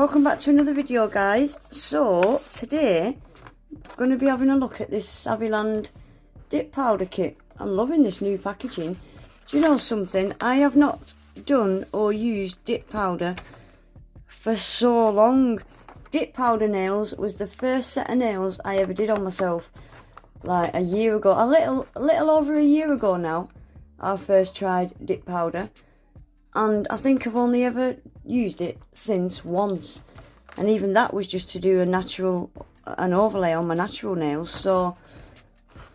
Welcome back to another video, guys. So today I'm going to be having a look at this Saviland dip powder kit. I'm loving this new packaging. Do you know something? I have not done or used dip powder for so long. Dip powder nails was the first set of nails I ever did on myself, like a year ago, a little over a year ago now. I first tried dip powder, and I think I've only ever used it since once, and even that was just to do an overlay on my natural nails. So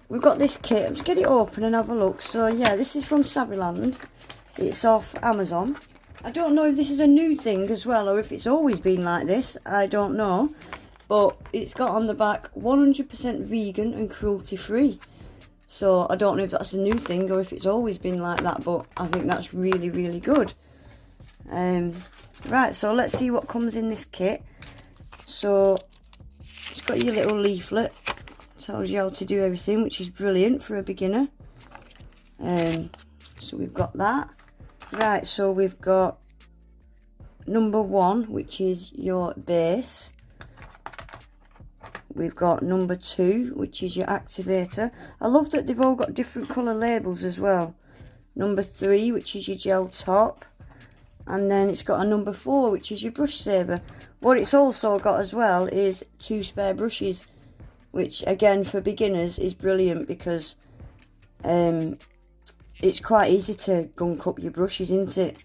we've got this kit. Let's get it open and have a look. So yeah, this is from Saviland. It's off Amazon. I don't know if this is a new thing as well, or if it's always been like this. I don't know, but it's got on the back 100% vegan and cruelty free. So I don't know if that's a new thing or if it's always been like that, but I think that's really, really good. Right, so let's see what comes in this kit. So it's got your little leaflet, tells you how to do everything, which is brilliant for a beginner. So we've got that. Right, so we've got number 1, which is your base. We've got number 2, which is your activator. I love that they've all got different colour labels as well. Number 3, which is your gel top. And then it's got a number 4, which is your brush saver. What it's also got as well is 2 spare brushes, which again for beginners is brilliant, because it's quite easy to gunk up your brushes, isn't it,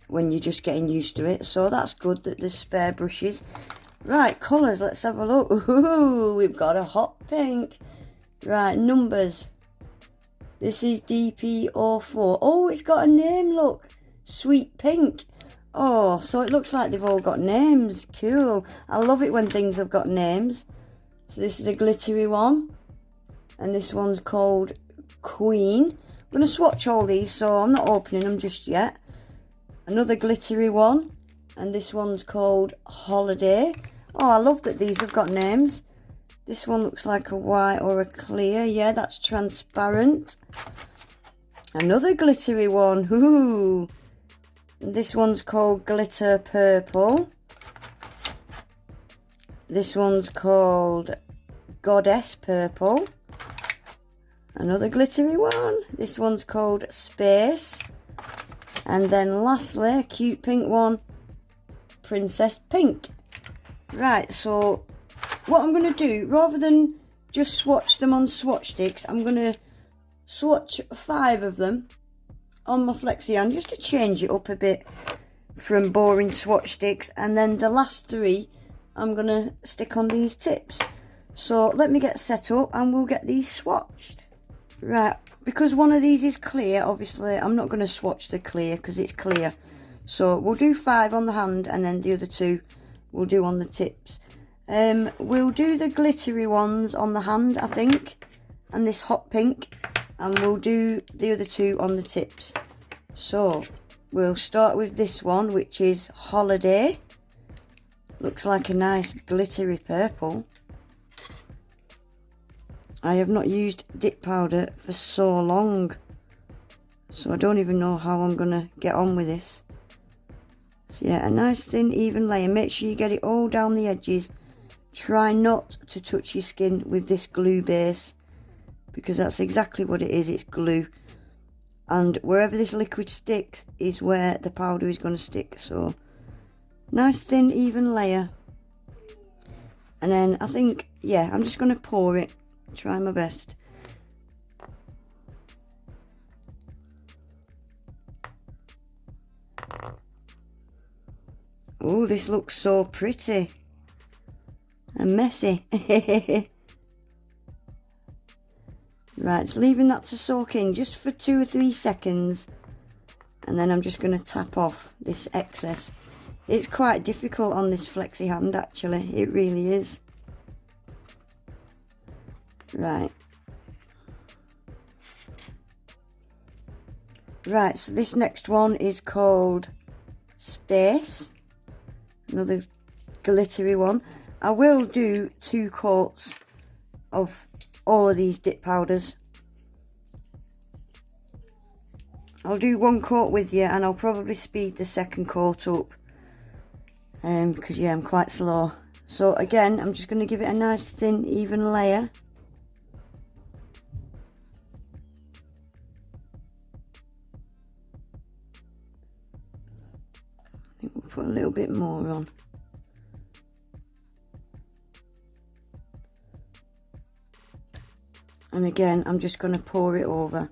when you're just getting used to it. So that's good that there's spare brushes. Right, colours, let's have a look. Ooh, we've got a hot pink. Right, numbers. This is DP04. Oh, it's got a name, look. Sweet pink. Oh, so it looks like they've all got names. Cool. I love it when things have got names. So this is a glittery one. And this one's called Queen. I'm going to swatch all these, so I'm not opening them just yet. Another glittery one. And this one's called Holiday. Oh, I love that these have got names. This one looks like a white or a clear. Yeah, that's transparent. Another glittery one. Ooh. And this one's called Glitter Purple. This one's called Goddess Purple. Another glittery one. This one's called Space. And then lastly, a cute pink one, Princess Pink. Right, so what I'm going to do, rather than just swatch them on swatch sticks, I'm going to swatch 5 of them on my flexi hand, just to change it up a bit from boring swatch sticks. And then the last 3 I'm going to stick on these tips. So let me get set up and we'll get these swatched. Right, because one of these is clear, obviously I'm not going to swatch the clear because it's clear. So we'll do 5 on the hand, and then the other 2 we'll do on the tips. We'll do the glittery ones on the hand, I think, and this hot pink, and we'll do the other 2 on the tips. So we'll start with this one, which is Holiday. Looks like a nice glittery purple. I have not used dip powder for so long, so I don't even know how I'm going to get on with this. So yeah, a nice thin even layer. Make sure you get it all down the edges. Try not to touch your skin with this glue base, because that's exactly what it is. It's glue, and wherever this liquid sticks is where the powder is going to stick. So nice thin even layer. And then I think, yeah, I'm just going to pour it. Try my best. Oh, this looks so pretty and messy. Right, it's leaving that to soak in just for 2 or 3 seconds, and then I'm just going to tap off this excess. It's quite difficult on this flexi hand, actually. It really is. Right. Right, so this next one is called Space. Another glittery one. I will do 2 coats of all of these dip powders. I'll do 1 coat with you, and I'll probably speed the second coat up. because yeah, I'm quite slow. So again, I'm just going to give it a nice thin even layer. I think we'll put a little bit more on. And again, I'm just going to pour it over.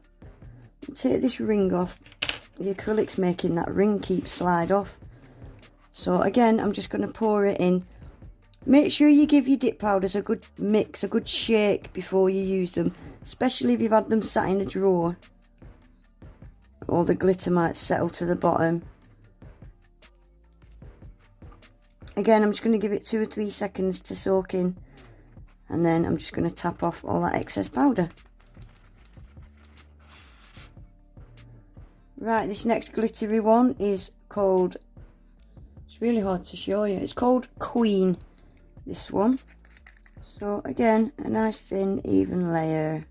Take this ring off. The acrylic's making that ring keep slide off. So again, I'm just going to pour it in. Make sure you give your dip powders a good mix, a good shake before you use them. Especially if you've had them sat in a drawer. Or the glitter might settle to the bottom. Again, I'm just going to give it 2 or 3 seconds to soak in. And then I'm just going to tap off all that excess powder. Right, this next glittery one is called, it's really hard to show you, it's called Queen, this one. So again, a nice thin even layer.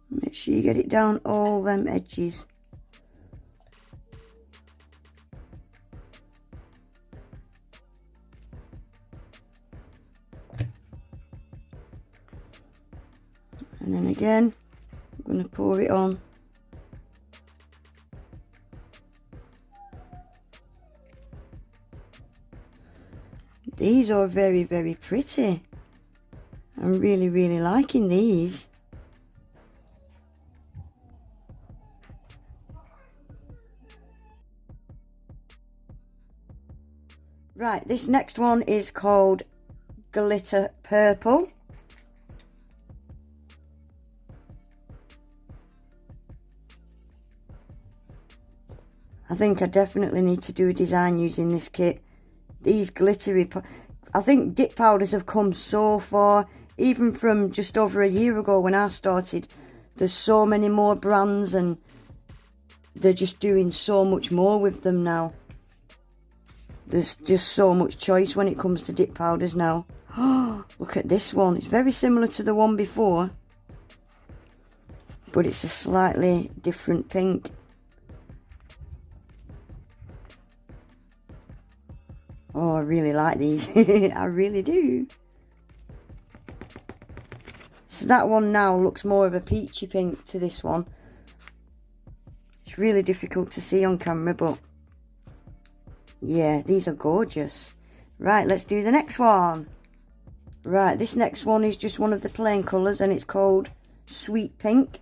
Make sure you get it down all them edges. And then again, I'm going to pour it on. These are very, very pretty. I'm really, really liking these. Right, this next one is called Glitter Purple. I think I definitely need to do a design using this kit. These glittery, I think dip powders have come so far, even from just over a year ago when I started. There's so many more brands and they're just doing so much more with them now. There's just so much choice when it comes to dip powders now. Oh, look at this one. It's very similar to the one before, but it's a slightly different pink. Oh, I really like these. I really do. So that one now looks more of a peachy pink to this one. It's really difficult to see on camera, but yeah, these are gorgeous. Right, let's do the next one. Right, this next one is just one of the plain colours and it's called Sweet Pink.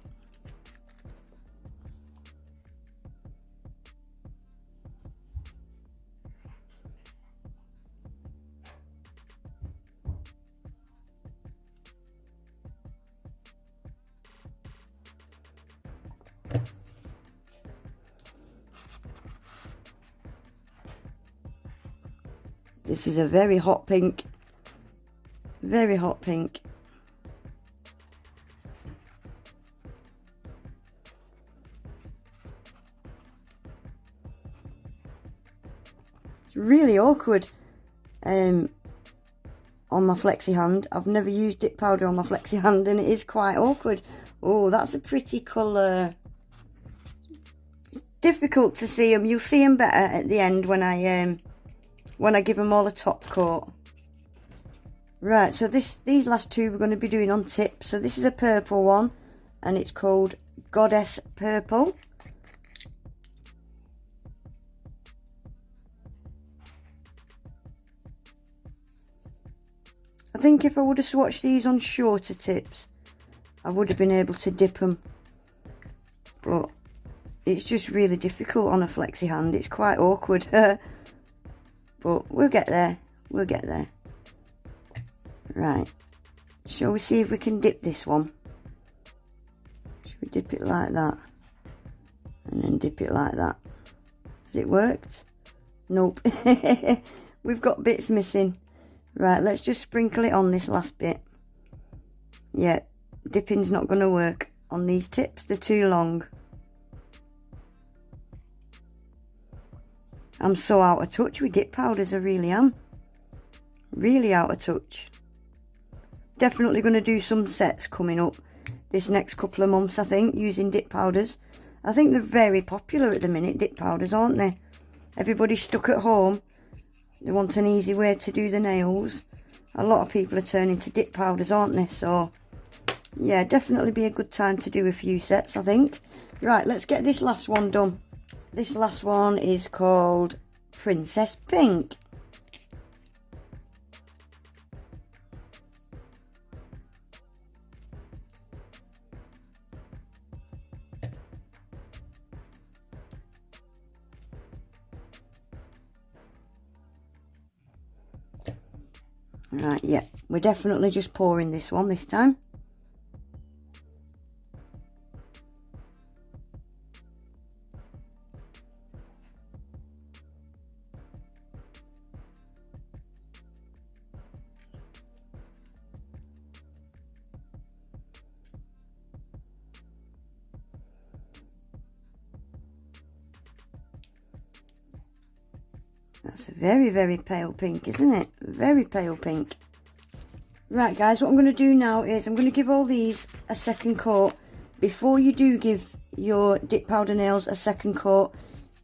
This is a very hot pink. Very hot pink. It's really awkward on my flexi hand. I've never used dip powder on my flexi hand and it is quite awkward. Oh, that's a pretty colour. It's difficult to see them. You'll see them better at the end when I give them all a top coat. Right, so these last two we're going to be doing on tips. So this is a purple one and it's called Goddess Purple. I think if I would have swatched these on shorter tips, I would have been able to dip them. But it's just really difficult on a flexi hand. It's quite awkward. But we'll get there. We'll get there. Right. Shall we see if we can dip this one? Should we dip it like that? And then dip it like that. Has it worked? Nope. We've got bits missing. Right, let's just sprinkle it on this last bit. Yeah, dipping's not going to work on these tips. They're too long. I'm so out of touch with dip powders, I really am. Really out of touch. Definitely going to do some sets coming up. this next couple of months, I think, using dip powders. I think they're very popular at the minute, dip powders, aren't they? Everybody's stuck at home. They want an easy way to do the nails. A lot of people are turning to dip powders, aren't they? So, yeah, definitely be a good time to do a few sets, I think. Right, let's get this last one done. This last one is called Princess Pink. Right, yeah, we're definitely just pouring this one this time. That's a very, very pale pink, isn't it? Very pale pink. Right, guys, what I'm going to do now is I'm going to give all these a second coat. Before you do give your dip powder nails a second coat,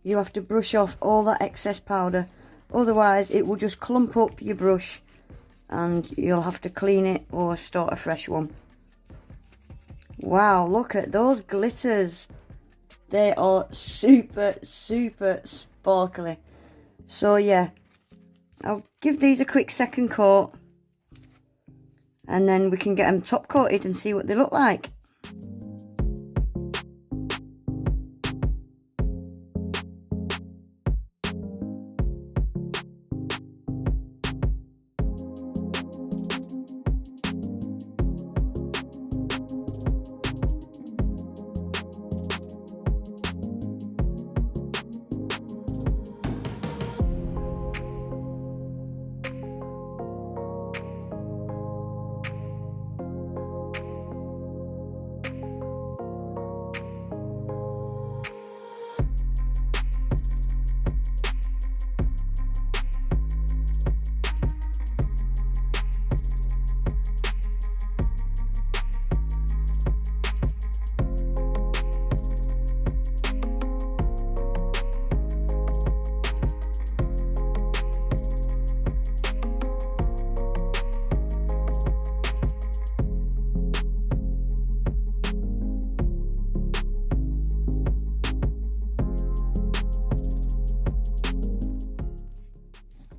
you have to brush off all that excess powder. Otherwise, it will just clump up your brush and you'll have to clean it or start a fresh one. Wow, look at those glitters. They are super, super sparkly. So yeah, I'll give these a quick second coat and then we can get them top coated and see what they look like.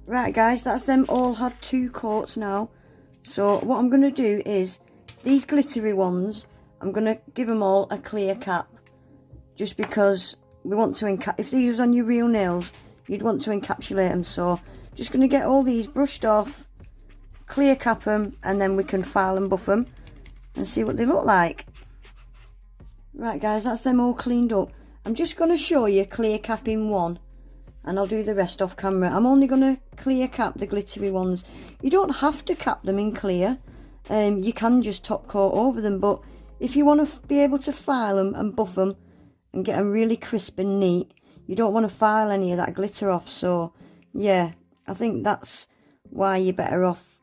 Right guys, that's them all had 2 coats now. So what I'm going to do is, these glittery ones, I'm going to give them all a clear cap. Just because we want to, if these was on your real nails, you'd want to encapsulate them. So just going to get all these brushed off, clear cap them, and then we can file and buff them and see what they look like. Right guys, that's them all cleaned up. I'm just going to show you clear capping one, and I'll do the rest off camera. I'm only going to clear cap the glittery ones. You don't have to cap them in clear. You can just top coat over them, but if you want to be able to file them and buff them and get them really crisp and neat, you don't want to file any of that glitter off. So yeah, I think that's why you're better off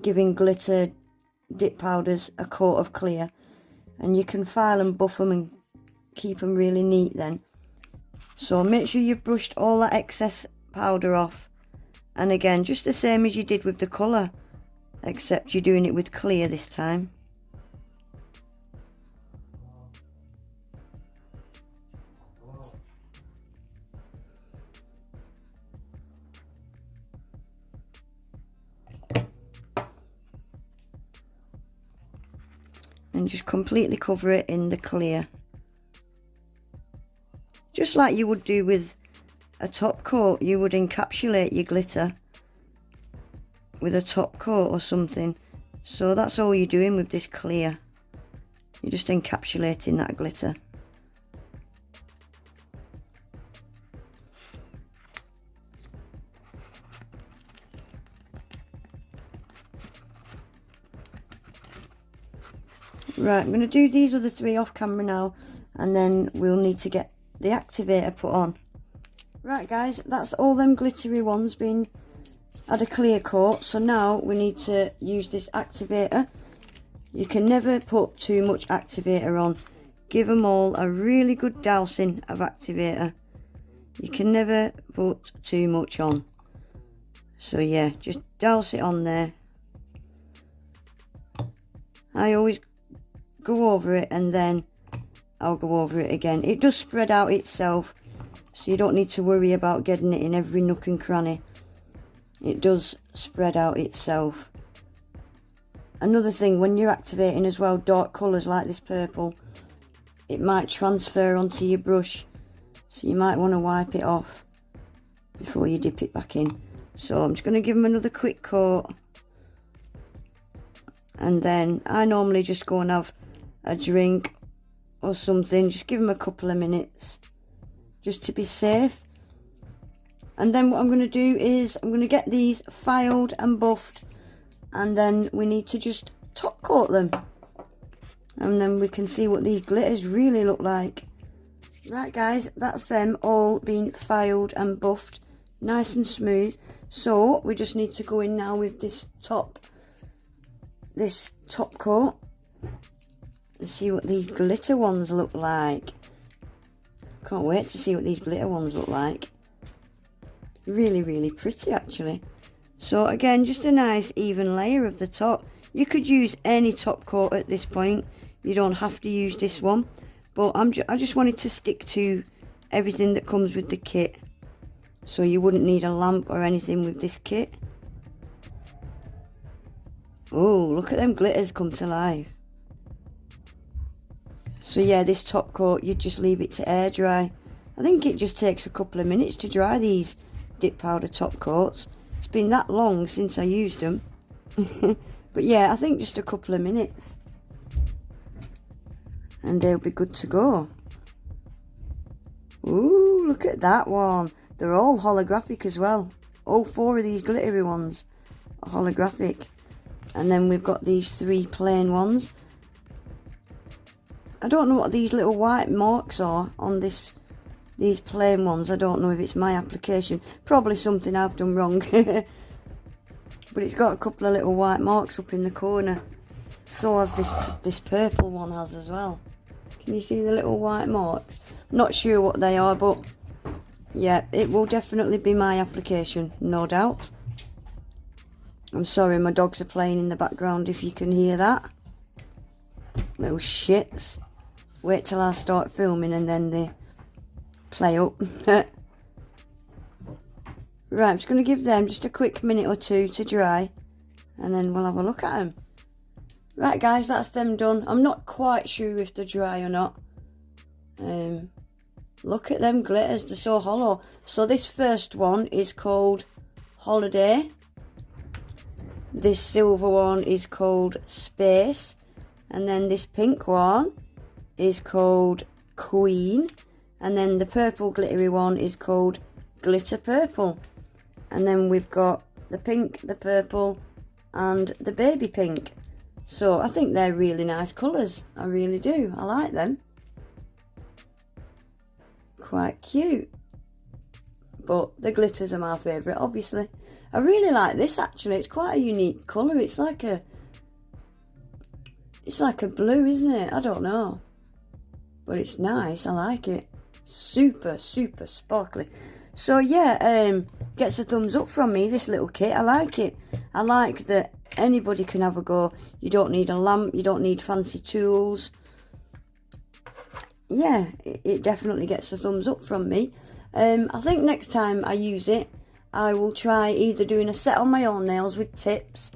giving glitter dip powders a coat of clear, and you can file and buff them and keep them really neat then. So make sure you've brushed all that excess powder off, and again, just the same as you did with the colour, except you're doing it with clear this time. And just completely cover it in the clear. Just like you would do with a top coat, you would encapsulate your glitter with a top coat or something. So that's all you're doing with this clear. You're just encapsulating that glitter. Right, I'm going to do these other 3 off camera now, and then we'll need to get the activator put on. Right guys, that's all them glittery ones had a clear coat. So now we need to use this activator. You can never put too much activator on. Give them all a really good dousing of activator. You can never put too much on. So yeah, just douse it on there. I always go over it and then I'll go over it again. It does spread out itself, so you don't need to worry about getting it in every nook and cranny. It does spread out itself. Another thing, when you're activating as well, dark colours like this purple, it might transfer onto your brush, so you might want to wipe it off before you dip it back in. So I'm just going to give them another quick coat, and then I normally just go and have a drink or something. Just give them a couple of minutes just to be safe. And then what I'm going to do is I'm going to get these filed and buffed, and then we need to just top coat them, and then we can see what these glitters really look like. Right guys, that's them all being filed and buffed nice and smooth. So we just need to go in now with this top coat and see what these glitter ones look like. Can't wait to see what these glitter ones look like. Really, really pretty actually. So again, just a nice even layer of the top. You could use any top coat at this point. You don't have to use this one, but I just wanted to stick to everything that comes with the kit. So you wouldn't need a lamp or anything with this kit. Oh, look at them glitters come to life. So yeah, this top coat, you just leave it to air dry. I think it just takes a couple of minutes to dry these dip powder top coats. It's been that long since I used them. But yeah, I think just a couple of minutes and they'll be good to go. Ooh, look at that one. They're all holographic as well. All four of these glittery ones are holographic. And then we've got these three plain ones. I don't know what these little white marks are on these plain ones. I don't know if it's my application. Probably something I've done wrong. But it's got a couple of little white marks up in the corner. So as this purple one has as well. Can you see the little white marks? Not sure what they are, but yeah, it will definitely be my application, no doubt. I'm sorry, my dogs are playing in the background if you can hear that. Little shits. Wait till I start filming and then they play up. Right, I'm just going to give them just a quick minute or two to dry, and then we'll have a look at them. Right guys, that's them done. I'm not quite sure if they're dry or not. Look at them glitters, they're so hollow. So this first one is called Holiday. This silver one is called Space. And then this pink one is called Queen. And then the purple glittery one is called Glitter Purple. And then we've got the pink, the purple and the baby pink. So I think they're really nice colours. I really do. I like them. Quite cute. But the glitters are my favourite, obviously. I really like this actually. It's quite a unique colour. It's like a blue, isn't it? I don't know. But it's nice. I like it. Super, super sparkly. So yeah, gets a thumbs up from me, this little kit. I like it. I like that anybody can have a go. You don't need a lamp. You don't need fancy tools. Yeah, it definitely gets a thumbs up from me. I think next time I use it, I will try either doing a set on my own nails with tips,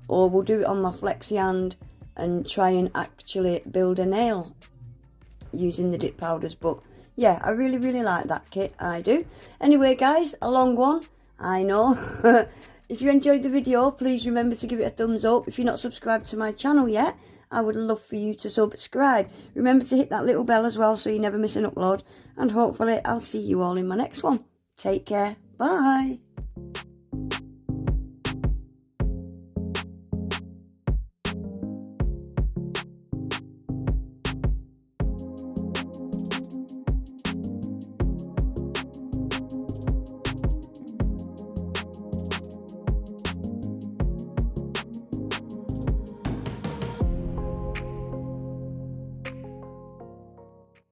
or we'll do it on my flexi hand and try and actually build a nail using the dip powders. But yeah, I really, really like that kit. I do. Anyway, guys, a long one, I know. If you enjoyed the video, please remember to give it a thumbs up. If you're not subscribed to my channel yet, I would love for you to subscribe. Remember to hit that little bell as well so you never miss an upload. And hopefully I'll see you all in my next one. Take care. Bye.